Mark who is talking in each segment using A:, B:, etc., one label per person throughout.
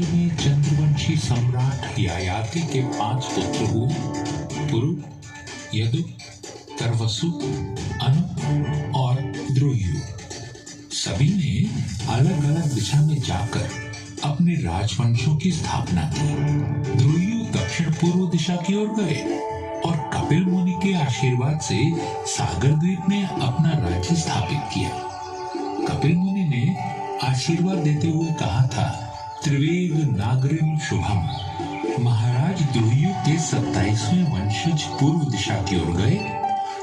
A: में चंद्रवंशी सम्राट ययाति के 5 पुत्र हुए, पुरु, यदु, तरवसु, अनु और द्रुयु। सभी ने अलग अलग दिशा में जाकर अपने राजवंशों की स्थापना की। द्रुयु दक्षिण पूर्व दिशा की ओर गए और कपिल मुनि के आशीर्वाद से सागर द्वीप में अपना राज्य स्थापित किया। कपिल मुनि ने आशीर्वाद देते हुए कहा था, त्रिवेग नागरिम शुभम। महाराज द्रुयु के 27वें वंशज पूर्व दिशा की ओर गए,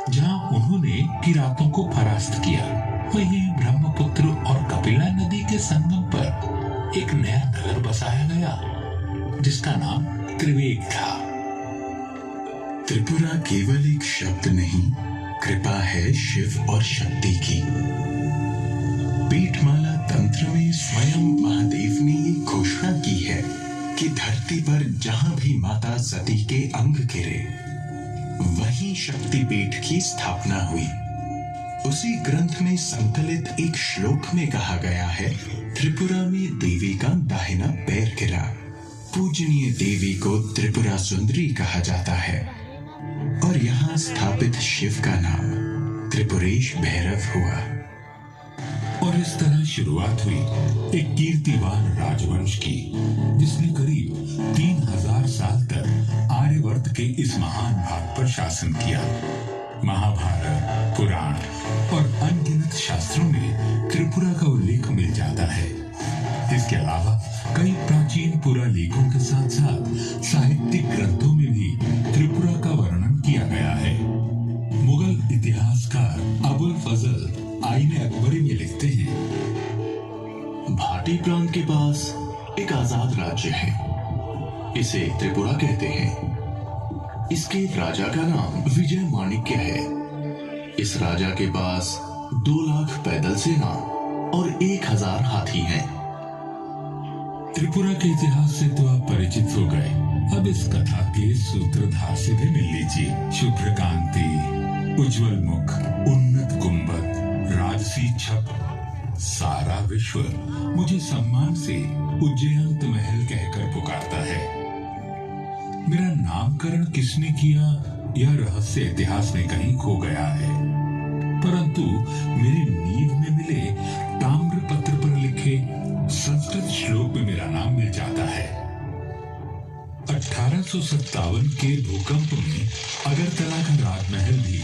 A: जहां उन्होंने किरातों को परास्त किया। वहीं ब्रह्मपुत्र और कपिला नदी के संगम पर एक नया नगर बसाया गया, जिसका नाम त्रिवेग था।
B: त्रिपुरा केवल एक शब्द नहीं, कृपा है शिव और शक्ति की। पीठमाला तंत्र में स्वयं महादेव ने ये घोषणा की है कि धरती पर जहां भी माता सती के अंग गिरे, वहीं शक्तिपीठ की स्थापना हुई। उसी ग्रंथ में संकलित एक श्लोक में कहा गया है, त्रिपुरा में देवी का दाहिना पैर गिरा। पूजनीय देवी को त्रिपुरा सुंदरी कहा जाता है और यहाँ स्थापित शिव का नाम त्रिपुरेश भैरव हुआ।
A: और इस तरह शुरुआत हुई एक कीर्तिवान राजवंश की, जिसने करीब 3000 साल तक आर्यवर्त के इस महान भाग पर शासन किया। महाभारत, पुराण और अनगिनत शास्त्रों में त्रिपुरा का उल्लेख मिल जाता है। इसके अलावा कई प्राचीन पुरालेखों के साथ साथ साहित्यिक ग्रंथों में भी त्रिपुरा का वर्णन किया गया है। मुगल इतिहासकार अबुल फजल आईन अकबरी में लिखते हैं,
B: भाटी प्रांत के पास एक आजाद राज्य है, इसे त्रिपुरा कहते हैं। इसके राजा का नाम विजय माणिक्य है। इस राजा के पास 2 लाख पैदल सेना और 1000 हाथी हैं।
A: त्रिपुरा के इतिहास से तो आप परिचित हो गए, अब इस कथा के सूत्रधार से भी मिल लीजिए। शुभ्र कांति, उज्जवल मुख, उन्नत गुंबद, राजसी छप, सारा विश्व मुझे सम्मान से उज्जयंत महल कहकर पुकारता है। मेरा नामकरण किसने किया, यह रहस्य इतिहास में कहीं खो गया है, परंतु मेरी नींव में मिले ताम्र पत्र पर लिखे संस्कृत श्लोक में मेरा नाम मिल जाता है। 1857 के भूकंप में अगरतला का राजमहल भी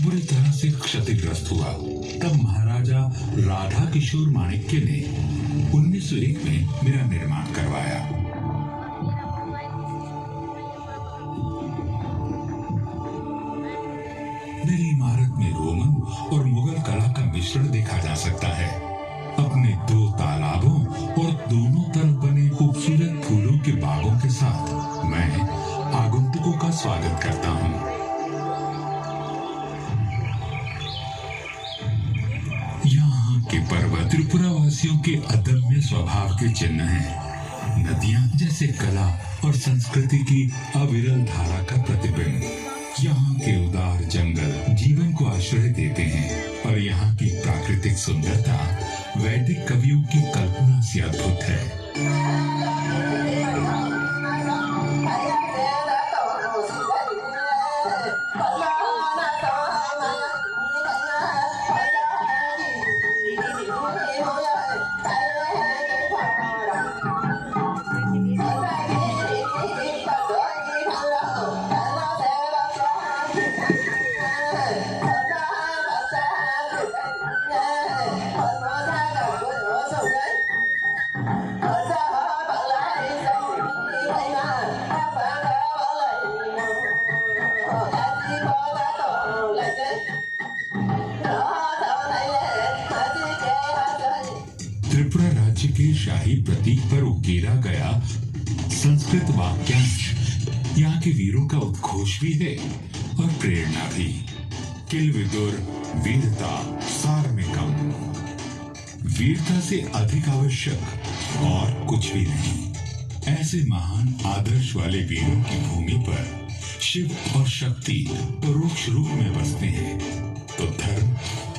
A: बुरी तरह से क्षतिग्रस्त हुआ। तब महाराजा राधा किशोर माणिक्य ने 1901 में मेरा निर्माण करवाया। मेरी इमारत में रोमन और मुगल कला का मिश्रण देखा जा सकता है। अपने 2 तालाबों और दोनों तरफ बने खूबसूरत फूलों के बागों के साथ मैं आगंतुकों का स्वागत करता हूँ। यहाँ के पर्वत त्रिपुरा वासियों के अदम्य स्वभाव के चिन्ह हैं। नदियाँ जैसे कला और संस्कृति की अविरल धारा का प्रतिबिंब। यहाँ के उदार जंगल जीवन को आश्रय देते हैं और यहाँ की प्राकृतिक सुंदरता वैदिक कवियों की कल्पना से अद्भुत है। त्रिपुरा राज्य के शाही प्रतीक पर उकेरा गया संस्कृत वाक्यांश यहाँ के वीरों का उद्घोष भी है और प्रेरणा भी। किल विदुर वीरता सारमेकम। वीरता से अधिक आवश्यक और कुछ भी नहीं। ऐसे महान आदर्श वाले वीरों की भूमि पर शिव और शक्ति परोक्ष रूप में बसते हैं, तो धर्म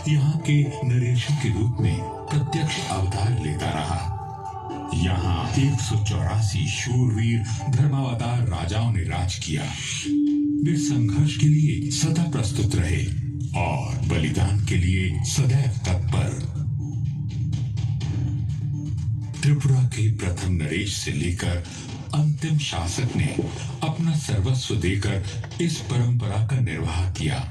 A: यहाँ के नरेशों के रूप में प्रत्यक्ष अवतार लेता रहा। यहाँ 184 शूरवीर धर्मावतार राजाओं ने राज किया। वे संघर्ष के लिए सदा प्रस्तुत रहे और बलिदान के लिए सदैव तत्पर। त्रिपुरा के प्रथम नरेश से लेकर अंतिम शासक ने अपना सर्वस्व देकर इस परंपरा का निर्वाह किया।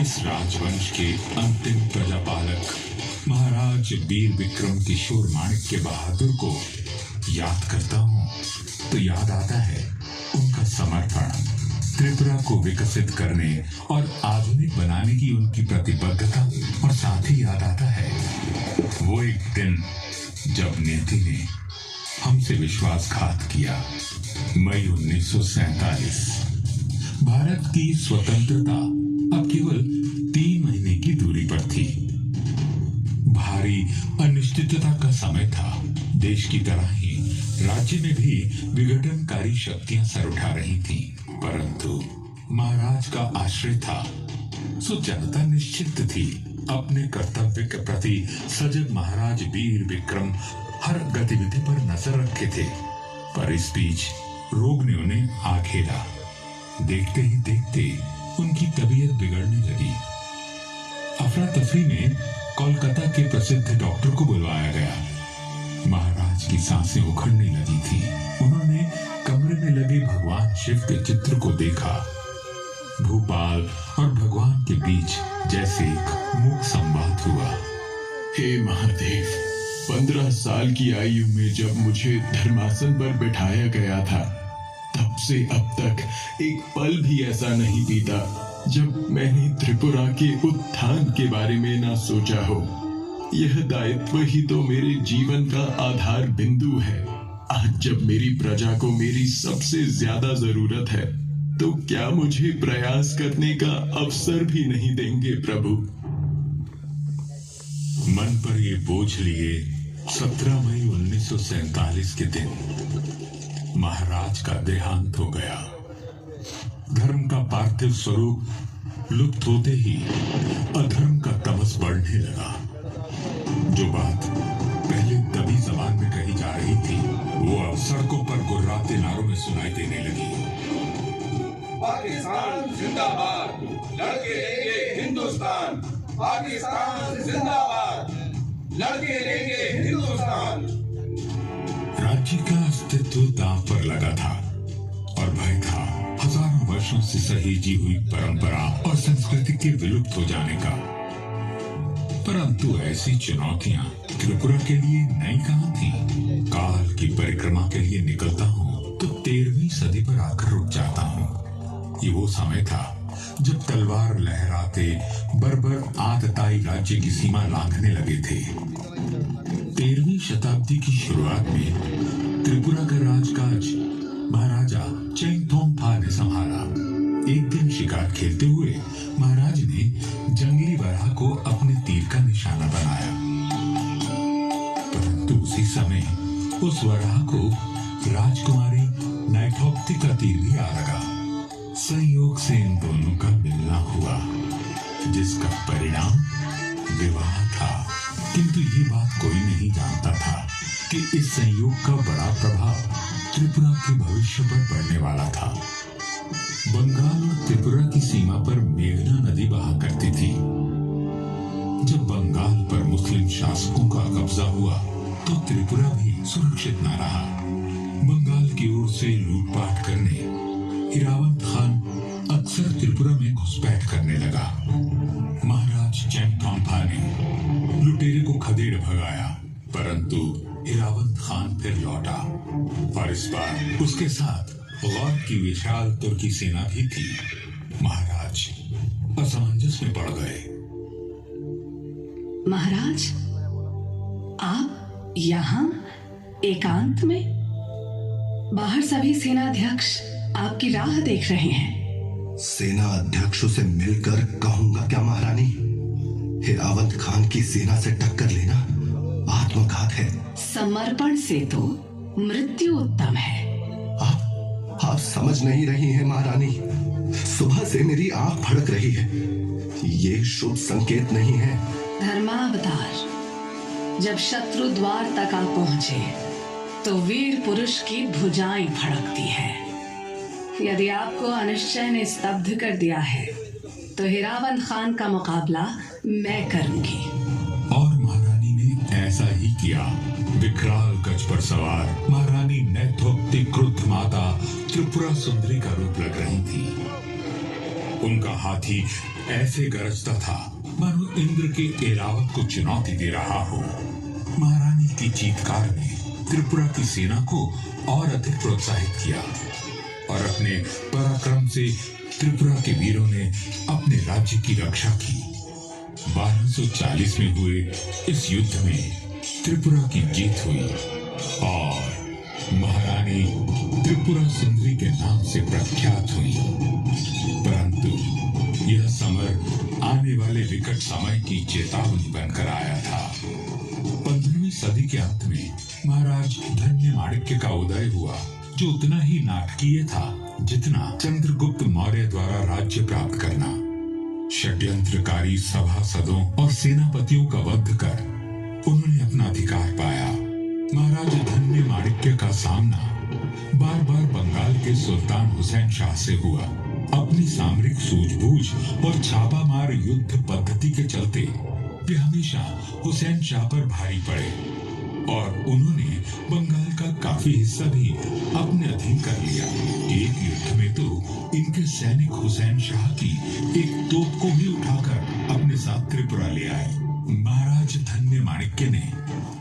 A: इस राजवंश के अंतिम प्रजापालक महाराज वीर विक्रम किशोर माणिक्य बहादुर को याद करता हूँ तो याद आता है उनका समर्पण, त्रिपुरा को विकसित करने और आधुनिक बनाने की उनकी प्रतिबद्धता, और साथ ही याद आता है वो एक दिन जब नीति ने हमसे विश्वासघात किया। मई 1947। भारत की स्वतंत्रता अब केवल 3 महीने की दूरी पर थी। भारी अनिश्चितता का समय था। देश की तरह ही राज्य में भी विघटनकारी शक्तियां सर उठा रही थीं, परंतु महाराज का आश्रय था, सो जनता निश्चित थी। अपने कर्तव्य के प्रति सजग महाराज वीर विक्रम हर गतिविधि पर नजर रखे थे, पर इस बीच रोग ने उन्हें आ घेरा। देखते ही देखते उनकी तबीयत बिगड़ने लगी। अफरा तफरी में कोलकाता के प्रसिद्ध डॉक्टर को बुलवाया गया। महाराज की सांसें उखड़ने लगी थी। उन्होंने कमरे में लगे भगवान शिव के चित्र को देखा। भूपाल और भगवान के बीच जैसे एक मुख संवाद हुआ।
B: हे महादेव, 15 साल की आयु में जब मुझे धर्मासन पर बिठाया गया था, तब से अब तक एक पल भी ऐसा नहीं बीता जब मैंने त्रिपुरा के उत्थान के बारे में ना सोचा हो। यह दायित्व ही तो मेरे जीवन का आधार बिंदु है। आज जब मेरी प्रजा को मेरी सबसे ज्यादा जरूरत है, तो क्या मुझे प्रयास करने का अवसर भी नहीं देंगे प्रभु?
A: मन पर ये बोझ लिए 17 मई 1947 के दिन महाराज का देहांत हो गया। धर्म का पार्थिव स्वरूप लुप्त होते ही अधर्म का तमस बढ़ने लगा। जो बात पहले दबी जबान में कही जा रही थी, वो अब सड़कों पर गुर्राते नारों में सुनाई देने लगी।
C: पाकिस्तान जिंदाबाद, लड़के लेंगे हिंदुस्तान। पाकिस्तान जिंदाबाद, लड़के लेंगे हिंदुस्तान।
A: राज्य का अस्तित्व दांव पर लगा था और भय था हजारों वर्षों से सहेजी हुई परंपरा और संस्कृति के विलुप्त हो जाने का। परंतु ऐसी चुनौतियां त्रिपुरा के लिए नई कहां थी। काल की परिक्रमा के लिए निकलता हूँ तो 13वीं सदी पर आकर रुक जाता हूँ। ये वो समय था जब तलवार लहराते बर्बर आतताई राज्य की सीमा लांघने लगे थे। 13वीं शताब्दी की शुरुआत में त्रिपुरा का राजकाज महाराजा चेंगथोंगफा ने संभाला। एक दिन शिकार खेलते हुए महाराज ने जंगली बराह को अपने तीर का निशाना बनाया, परंतु उसी समय उस वराह को राजकुमारी नाइथोप्ती का तीर भी आ लगा। संयोग से इन दोनों का मिलना हुआ, जिसका परिणाम विवाह था। किंतु ये बात कोई नहीं जानता था कि इस संयोग का बड़ा प्रभाव त्रिपुरा के भविष्य पर पड़ने वाला था। बंगाल और त्रिपुरा की सीमा पर मेघना नदी बहा करती थी। जब बंगाल पर मुस्लिम शासकों का कब्जा हुआ तो त्रिपुरा भी सुरक्षित न रहा। बंगाल की ओर से लूटपाट करने हिरावंत खान अक्सर त्रिपुरा में घुसपैठ करने लगा। महाराज चेंगथोंगफा ने लुटेरे को खदेड़ भगाया, परंतु हिरावंत खान फिर लौटा और इस बार उसके साथ गौर की विशाल तुर्की सेना भी थी। महाराज असमंजस में पड़ गए।
D: महाराज, आप यहाँ एकांत में? बाहर सभी सेनाध्यक्ष आपकी राह देख रहे हैं।
E: सेना अध्यक्षों से मिलकर कहूंगा क्या महारानी? हिरावंत खान की सेना से टक्कर लेना आत्मघात है।
D: समर्पण से तो मृत्यु उत्तम है।
E: आप समझ नहीं रही हैं महारानी। सुबह से मेरी आंख फड़क रही है। ये शुभ संकेत नहीं है।
D: धर्मावतार, जब शत्रु द्वार तक आ पहुंचे तो वीर पुरुष की भुजाएं भड़कती है। यदि आपको अनिश्चय ने स्तब्ध कर दिया है तो हिरावन खान का मुकाबला मैं करूंगी।
A: और महारानी ने ऐसा ही किया। विकराल गज पर सवार महारानी नैथोक्ति क्रुद्ध माता त्रिपुरा सुंदरी का रूप लग रही थी। उनका हाथी ऐसे गरजता था मानो इंद्र के ऐरावत को चुनौती दे रहा हो। महारानी की चीत्कार ने त्रिपुरा की सेना को और अधिक प्रोत्साहित किया और अपने पराक्रम से त्रिपुरा के वीरों ने अपने राज्य की रक्षा की। 1240 में हुए इस युद्ध में त्रिपुरा की जीत हुई और महारानी त्रिपुरा सुंदरी के नाम से प्रख्यात हुई। परंतु यह समर आने वाले विकट समय की चेतावनी बनकर आया था। 15वीं सदी के अंत में महाराज धन्य माणिक्य का उदय हुआ, जो उतना ही नाटकीय था जितना चंद्रगुप्त मौर्य द्वारा राज्य प्राप्त करना। षड्यंत्रकारी सभासदों और सेनापतियों का वध कर उन्होंने अपना अधिकार पाया। महाराज धन्य माणिक्य का सामना बार बार बंगाल के सुल्तान हुसैन शाह से हुआ। अपनी सामरिक सूझबूझ और छापामार युद्ध पद्धति के चलते वे हमेशा हुसैन शाह पर भारी पड़े और उन्होंने बंगाल का काफी हिस्सा भी अपने अधीन कर लिया। एक युद्ध में तो इनके सैनिक हुसैन शाह की एक तोप को ही उठाकर अपने साथ त्रिपुरा ले आए। महाराज धन्य माणिक्य ने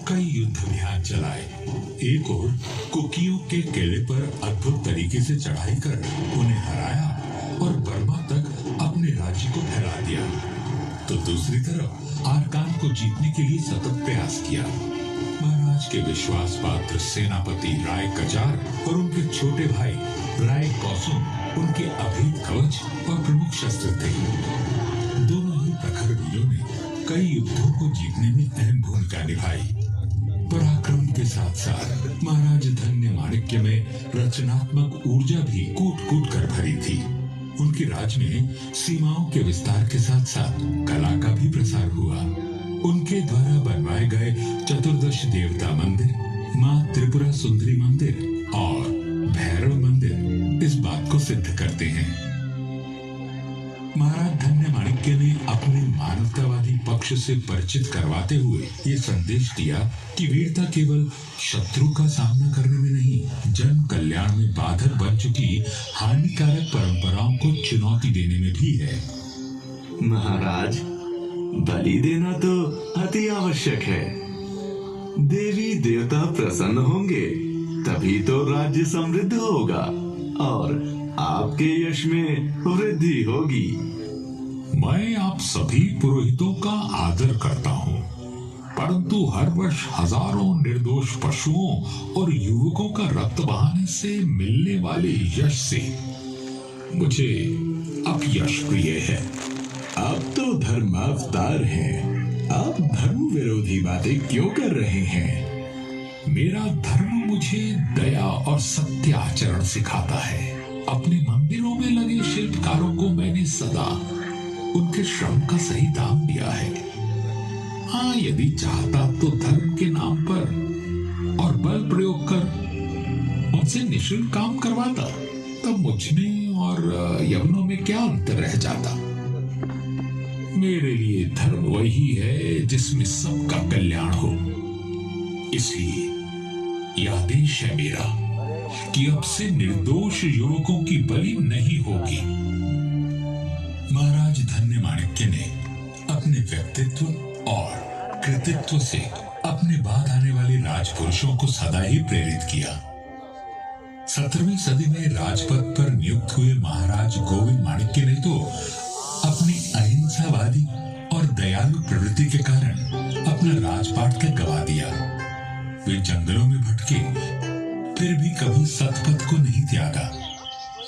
A: कई युद्ध अभियान चलाए। एक और कुकियों के किले पर अद्भुत तरीके से चढ़ाई कर उन्हें हराया और बर्मा तक अपने राज्य को फैला दिया, तो दूसरी तरफ आरकान को जीतने के लिए सतत प्रयास किया। महाराज के विश्वास पात्र सेनापति राय कचार और उनके छोटे भाई राय कौसुम उनके अभेद कवच और प्रमुख शस्त्र थे। दोनों ही प्रखर वीरों ने कई युद्धों को जीतने में अहम भूमिका निभाई। पराक्रम के साथ साथ महाराज धन्य माणिक्य में रचनात्मक ऊर्जा भी कूट कूट कर भरी थी। उनके राज में सीमाओं के विस्तार के साथ साथ कला का भी प्रसार हुआ। उनके द्वारा बनवाए गए चतुर्दश देवता मंदिर, माँ त्रिपुरा सुंदरी मंदिर और भैरव मंदिर इस बात को सिद्ध करते हैं। महाराज धन्य माणिक्य ने अपने मानवतावादी पक्ष से परिचित करवाते हुए ये संदेश दिया कि वीरता केवल शत्रु का सामना करने में नहीं, जन कल्याण में बाधक बन चुकी हानिकारक परंपराओं को चुनौती देने में भी है।
F: महाराज, बलि देना तो अति आवश्यक है। देवी देवता प्रसन्न होंगे तभी तो राज्य समृद्ध होगा और आपके यश में वृद्धि होगी।
A: मैं आप सभी पुरोहितों का आदर करता हूँ, परंतु हर वर्ष हजारों निर्दोष पशुओं और युवकों का रक्त बहाने से मिलने वाले यश से मुझे अपयश प्रिय है।
B: आप तो धर्मावतार हैं। आप धर्म विरोधी बातें क्यों कर रहे हैं?
A: मेरा धर्म मुझे दया और सत्य आचरण सिखाता है। अपने मंदिरों में लगे शिल्पकारों को मैंने सदा उनके श्रम का सही दाम दिया है। हाँ, यदि चाहता तो धर्म के नाम पर और बल प्रयोग कर उनसे निःशुल्क काम करवाता, तब मुझ में और यवनों में क्या अंतर रह जाता। मेरे लिए धर्म वही है जिसमें सबका कल्याण हो। इसलिए यह आदेश है मेरा कि अब से निर्दोष युवकों की बलि नहीं होगी। महाराज धन्य माणिक्य ने अपने व्यक्तित्व और कृतित्व से अपने बाद आने वाले राजपुरुषों को सदा ही प्रेरित किया। 17वीं सदी में राजपद पर नियुक्त हुए महाराज गोविंद माणिक्य ने तो अपनी अहिंसावादी और दयालु प्रवृत्ति के कारण अपना राजपाट तक गवा दिया। वे जंगलों में भटके, फिर भी कभी सतपथ को नहीं त्यागा।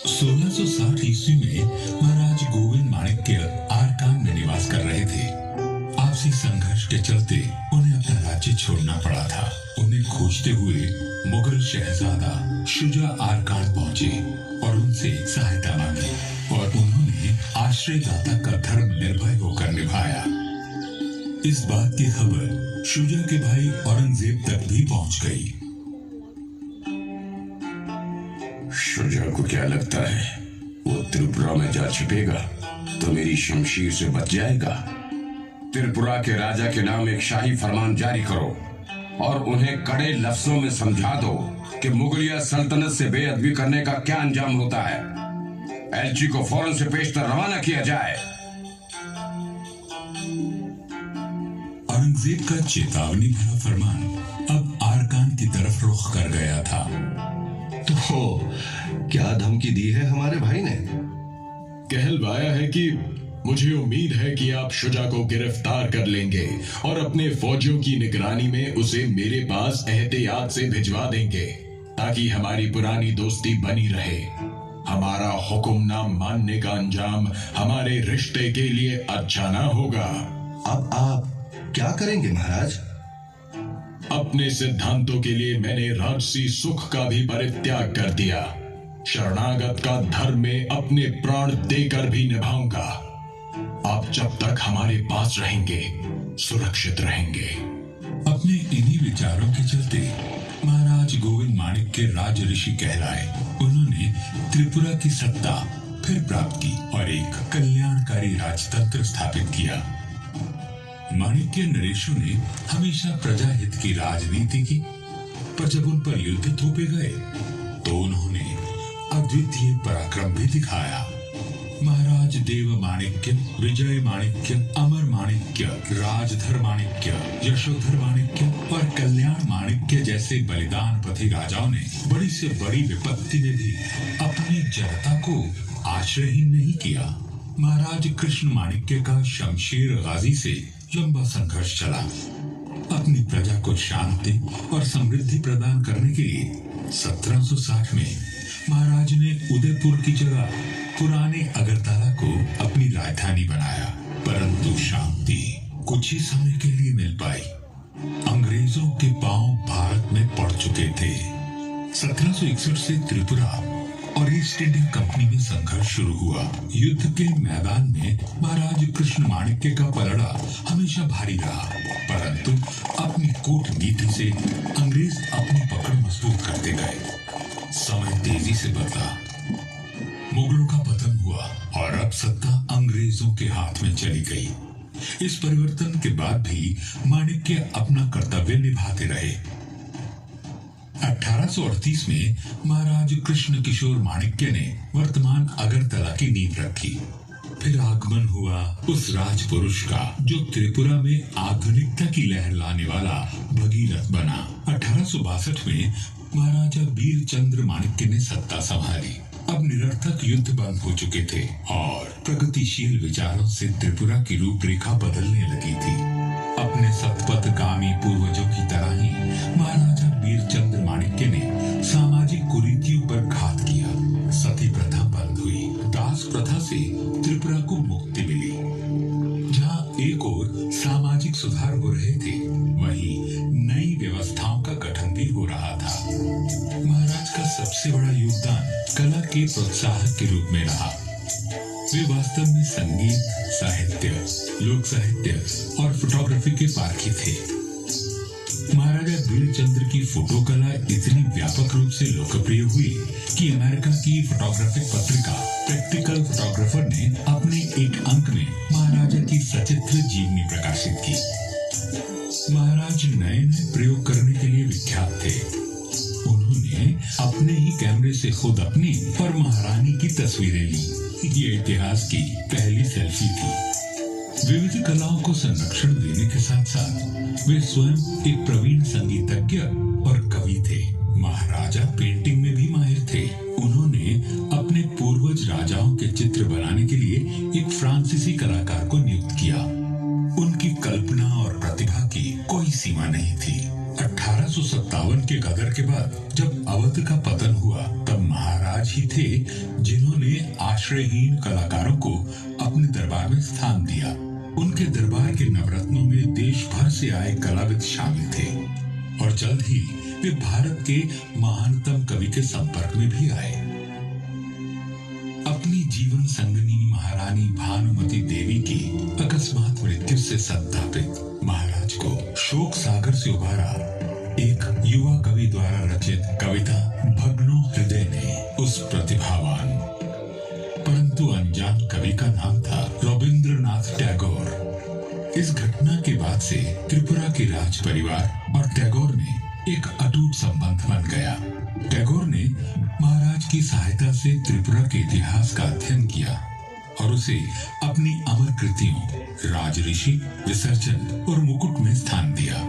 A: 1660 ईस्वी में महाराज गोविंद माणिक्य आरकान में निवास कर रहे थे। आपसी संघर्ष के चलते उन्हें अपना राज्य छोड़ना पड़ा था। उन्हें खोजते हुए मुगल शहजादा शुजा आरकान पहुंचे और उनसे सहायता मांगी और उन्होंने आश्रयदाता का धर्म निर्भय होकर निभाया।
G: इस बात की खबर शुजा के भाई औरंगजेब तक भी पहुंच गई।
C: शुजा को क्या लगता है वो त्रिपुरा में जा छिपेगा तो मेरी शमशीर से बच जाएगा? त्रिपुरा के राजा के नाम एक शाही फरमान जारी करो और उन्हें कड़े लफ्जों में समझा दो कि मुगलिया सल्तनत से बेअदबी करने का क्या अंजाम होता है। एलची को फौरन से पेशतर रवाना किया जाए।
G: औरंगजेब का चेतावनी भरा फरमान अब आरकान की तरफ रुख कर गया था।
E: तो क्या धमकी दी है हमारे भाई ने?
B: कहलवाया है कि मुझे उम्मीद है कि आप शुजा को गिरफ्तार कर लेंगे और अपने फौजियों की निगरानी में उसे मेरे पास एहतियात से भिजवा देंगे ताकि हमारी पुरानी दोस्ती बनी रहे। हमारा हुक्म ना मानने का अंजाम हमारे रिश्ते के लिए अच्छा ना होगा।
E: अब आप क्या करेंगे महाराज?
B: अपने सिद्धांतों के लिए मैंने राजसी सुख का भी परित्याग कर दिया। शरणागत का धर्म में अपने प्राण देकर भी निभाऊंगा। आप जब तक हमारे पास रहेंगे सुरक्षित रहेंगे।
G: अपने इन्हीं विचारों के चलते महाराज गोविंद माणिक के राज ऋषि कहलाए। उन्होंने त्रिपुरा की सत्ता फिर प्राप्त की और एक कल्याणकारी राजतंत्र स्थापित किया। माणिक्य नरेशों ने हमेशा प्रजाहित की राजनीति की, पर जब उन पर युद्ध थोपे गए तो उन्होंने अद्वितीय पराक्रम भी दिखाया। महाराज देव माणिक्य, विजय माणिक्य, अमर माणिक्य, राजधर माणिक्य, यशोधर माणिक्य और कल्याण माणिक्य जैसे बलिदानपति राजाओं ने बड़ी से बड़ी विपत्ति में भी अपनी जनता को आश्रयहीन नहीं किया। महाराज कृष्ण माणिक्य का शमशेर गाजी से लंबा संघर्ष चला। अपनी प्रजा को शांति और समृद्धि प्रदान करने के लिए 1760 में महाराज ने उदयपुर की जगह पुराने अगरतला को अपनी राजधानी बनाया, परंतु शांति कुछ ही समय के लिए मिल पाई। अंग्रेजों के पांव भारत में पड़ चुके थे। 1761 से त्रिपुरा और ईस्ट इंडिया कंपनी में संघर्ष शुरू हुआ। युद्ध के मैदान में महाराज कृष्ण माणिक्य का पलड़ा हमेशा भारी रहा, परंतु अपनी कूटनीति से अंग्रेज अपनी पकड़ मजबूत करते गए। समय तेजी से बदला, मुगलों का पतन हुआ और अब सत्ता अंग्रेजों के हाथ में चली गई। इस परिवर्तन के बाद भी माणिक्य अपना कर्तव्य निभाते रहे। 1838 में महाराज कृष्ण किशोर माणिक्य ने वर्तमान अगरतला की नींव रखी। फिर आगमन हुआ उस राजपुरुष का जो त्रिपुरा में आधुनिकता की लहर लाने वाला भगीरथ बना। 1862 में महाराजा वीरचंद्र माणिक्य ने सत्ता संभाली। अब निरर्थक युद्ध बंद हो चुके थे और प्रगतिशील विचारों से त्रिपुरा की रूपरेखा बदलने लगी थी। अपने सतपथगामी पूर्वजों की तरह ही महाराजा वीरचंद्र माणिक्य ने सामाजिक कुरीतियों पर घात किया। सती प्रथा बंद हुई, दास प्रथा से त्रिपुरा को मुक्ति मिली। जहाँ एक ओर सामाजिक सुधार हो रहे थे, वहीं नई व्यवस्थाओं का गठन भी हो रहा था। महाराज का सबसे बड़ा योगदान कला के प्रोत्साहक के रूप में रहा। वे वास्तव में संगीत, साहित्य, लोक साहित्य और फोटोग्राफी के पारखी थे। महाराजा वीरचंद्र की फोटो कला इतनी व्यापक रूप से लोकप्रिय हुई कि अमेरिका की फोटोग्राफिक पत्रिका प्रैक्टिकल फोटोग्राफर ने अपने एक अंक में महाराजा की सचित्र जीवनी प्रकाशित की। महाराज नए नए प्रयोग करने के लिए विख्यात थे। उन्होंने अपने ही कैमरे से खुद अपनी और महारानी की तस्वीरें ली। ये इतिहास की पहली सेल्फी थी। विविध कलाओं को संरक्षण देने के साथ साथ वे स्वयं एक प्रवीण संगीतज्ञ और कवि थे। महाराजा पेंटिंग में भी माहिर थे। उन्होंने अपने पूर्वज राजाओं के चित्र बनाने के लिए एक फ्रांसीसी कलाकार को नियुक्त किया। उनकी कल्पना और प्रतिभा की कोई सीमा नहीं थी। 1857 के गदर के बाद जब अवध का पतन हुआ, तब महाराज ही थे जिन्होंने आश्रयहीन कलाकारों को अपने दरबार में स्थान दिया। उनके दरबार के नवरत्नों में देश भर से आए कलाविद शामिल थे और जल्द ही वे भारत के महानतम कवि के संपर्क में भी आए। अपनी जीवन संगनी महारानी भानुमती देवी की अकस्मात मृत्यु से संतापित युवा कवि द्वारा रचित कविता भग्नो हृदय ने उस प्रतिभावान परंतु अनजान कवि का नाम था रविंद्रनाथ टैगोर। इस घटना के बाद से त्रिपुरा के राज परिवार और टैगोर में एक अटूट संबंध बन गया। टैगोर ने महाराज की सहायता से त्रिपुरा के इतिहास का अध्ययन किया और उसे अपनी अमर कृतियों राजऋषि, विसर्जन और मुकुट में स्थान दिया।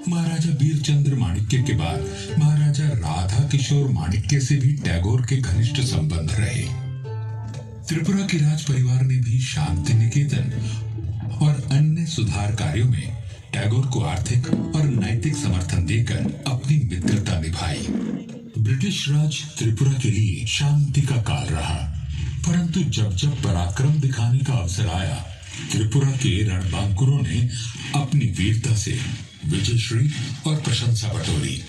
G: महाराजा वीरचंद्र माणिक्य के बाद महाराजा राधा किशोर माणिक्य से भी टैगोर के घनिष्ठ संबंध रहे। त्रिपुरा के राज परिवार ने भी शांति निकेतन और अन्य सुधार कार्यों में टैगोर को आर्थिक और नैतिक समर्थन देकर अपनी मित्रता निभाई। ब्रिटिश राज त्रिपुरा के लिए शांति का काल रहा, परंतु जब जब पराक्रम दिखाने का अवसर आया, त्रिपुरा के रणबांकुरों ने अपनी वीरता से विजयश्री और प्रशंसा बटोरी।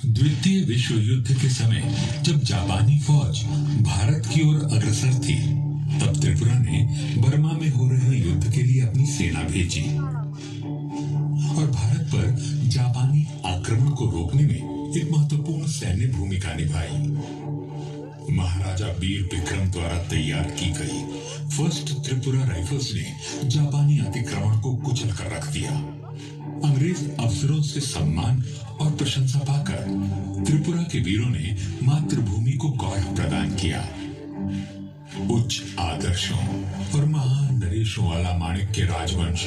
G: द्वितीय विश्व युद्ध के समय जब जापानी फौज भारत की ओर अग्रसर थी, तब त्रिपुरा ने बर्मा में हो रहे युद्ध के लिए अपनी सेना भेजी और भारत पर जापानी आक्रमण को रोकने में एक महत्वपूर्ण सैन्य भूमिका निभाई। महाराजा वीर विक्रम द्वारा तैयार की गई फर्स्ट त्रिपुरा राइफल्स ने जापानी अतिक्रमण को कुचल कर रख दिया। अंग्रेज अफसरों से सम्मान और प्रशंसा पाकर त्रिपुरा के वीरों ने मातृभूमि को गौरव प्रदान किया। उच्च आदर्शों और महान नरेशों वाला माणिक्य राजवंश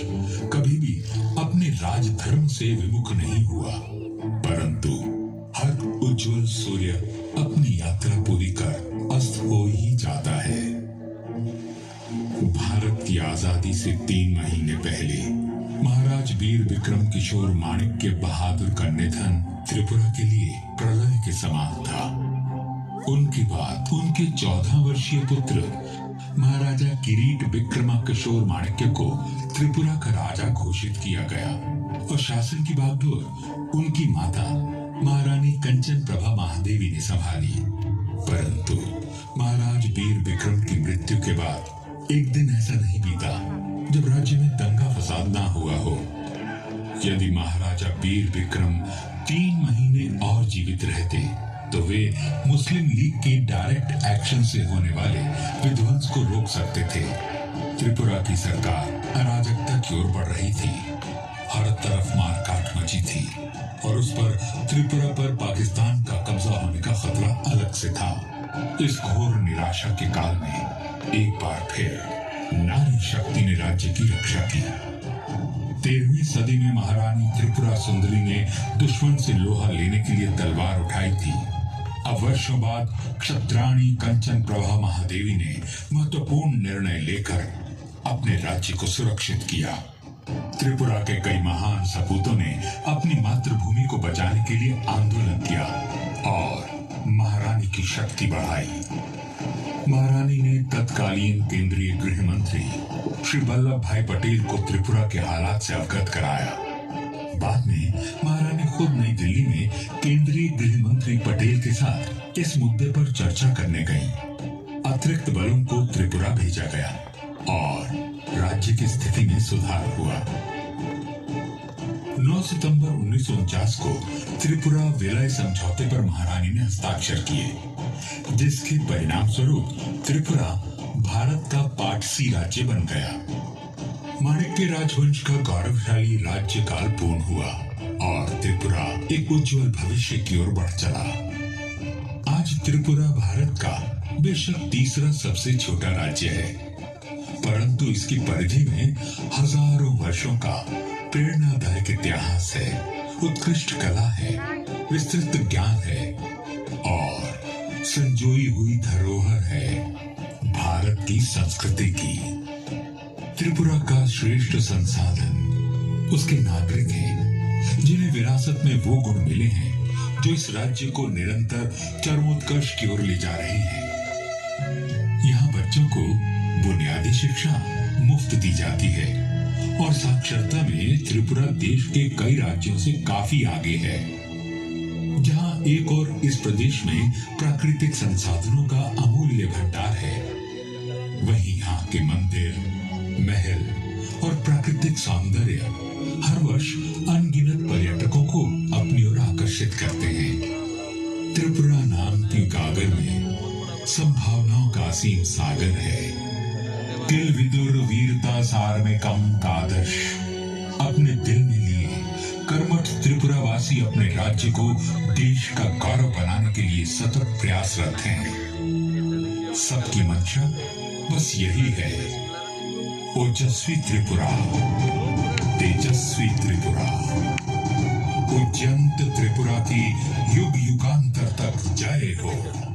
G: कभी भी अपने राजधर्म से विमुख नहीं हुआ, परंतु हर उज्जवल सूर्य अपनी यात्रा पूरी कर अस्त हो ही जाता है। भारत की आजादी से 3 महीने पहले महाराज वीर विक्रम किशोर माणिक्य बहादुर का निधन त्रिपुरा के लिए प्रलय के समान था। उनके बाद उनके 14 वर्षीय पुत्र महाराजा किरीट विक्रमा किशोर माणिक्य को त्रिपुरा का राजा घोषित किया गया और शासन की बागडोर उनकी माता महारानी कंचन प्रभा महादेवी ने संभाली। परंतु महाराज वीर विक्रम की मृत्यु के बाद एक दिन ऐसा नहीं बीता जब राज्य में दंगा फसाद ना हुआ हो। यदि महाराजा वीर विक्रम 3 महीने और जीवित रहते तो वे मुस्लिम लीग के डायरेक्ट एक्शन से होने वाले विध्वंस को रोक सकते थे। त्रिपुरा की सरकार अराजकता की ओर बढ़ रही थी, हर तरफ मारकाट मची थी और उस पर त्रिपुरा पर पाकिस्तान का कब्जा होने का खतरा अलग से था। इस घोर निराशा के काल में एक बार फिर नारी शक्ति ने राज्य की रक्षा की। 13वीं सदी में महारानी त्रिपुरा सुंदरी ने दुश्मन से लोहा लेने के लिए तलवार उठाई थी। अब वर्षों बाद क्षत्राणी कंचन प्रभा महादेवी ने महत्वपूर्ण निर्णय लेकर अपने राज्य को सुरक्षित किया। त्रिपुरा के कई महान सपूतों ने अपनी मातृभूमि को बचाने के लिए आंदोलन किया और महारानी की शक्ति बढ़ाई। महारानी ने तत्कालीन केंद्रीय गृह मंत्री श्री वल्लभ भाई पटेल को त्रिपुरा के हालात से अवगत कराया। बाद में महारानी खुद नई दिल्ली में केंद्रीय गृह मंत्री पटेल के साथ इस मुद्दे पर चर्चा करने गईं। अतिरिक्त बलों को त्रिपुरा भेजा गया और राज्य की स्थिति में सुधार हुआ। 9 सितंबर 1949 को त्रिपुरा विलय समझौते पर महारानी ने हस्ताक्षर किए, जिसके परिणाम स्वरूप त्रिपुरा भारत का पार्ट सी राज्य बन गया। माणिक्य राजवंश का गौरवशाली राज्य काल पूर्ण हुआ और त्रिपुरा एक उज्जवल भविष्य की ओर बढ़ चला। आज त्रिपुरा भारत का बेशक तीसरा सबसे छोटा राज्य है, परंतु इसकी परिधि में हजारों वर्षों का प्रेरणादायक इतिहास है, उत्कृष्ट कला है, विस्तृत ज्ञान है और संजोई हुई धरोहर है भारत की संस्कृति की। त्रिपुरा का श्रेष्ठ संसाधन उसके नागरिक हैं, जिन्हें विरासत में वो गुण मिले हैं जो इस राज्य को निरंतर चरमोत्कर्ष की ओर ले जा रहे हैं। यहाँ बच्चों को बुनियादी शिक्षा मुफ्त दी जाती है और साक्षरता में त्रिपुरा देश के कई राज्यों से काफी आगे है। जहाँ एक और इस प्रदेश में प्राकृतिक संसाधनों का अमूल्य भंडार है, वहीं यहाँ के मंदिर, महल और प्राकृतिक सौंदर्य हर वर्ष अनगिनत पर्यटकों को अपनी ओर असीम सागर है। किल विदुर वीरता सार में कम का आदर्श अपने दिल में लिए कर्मठ त्रिपुरावासी अपने राज्य को देश का गौरव बनाने के लिए सतत प्रयासरत हैं। सबकी मंशा बस यही है, ओजस्वी त्रिपुरा, तेजस्वी त्रिपुरा, उज्जंत त्रिपुरा की युग युगांतर तक जय हो।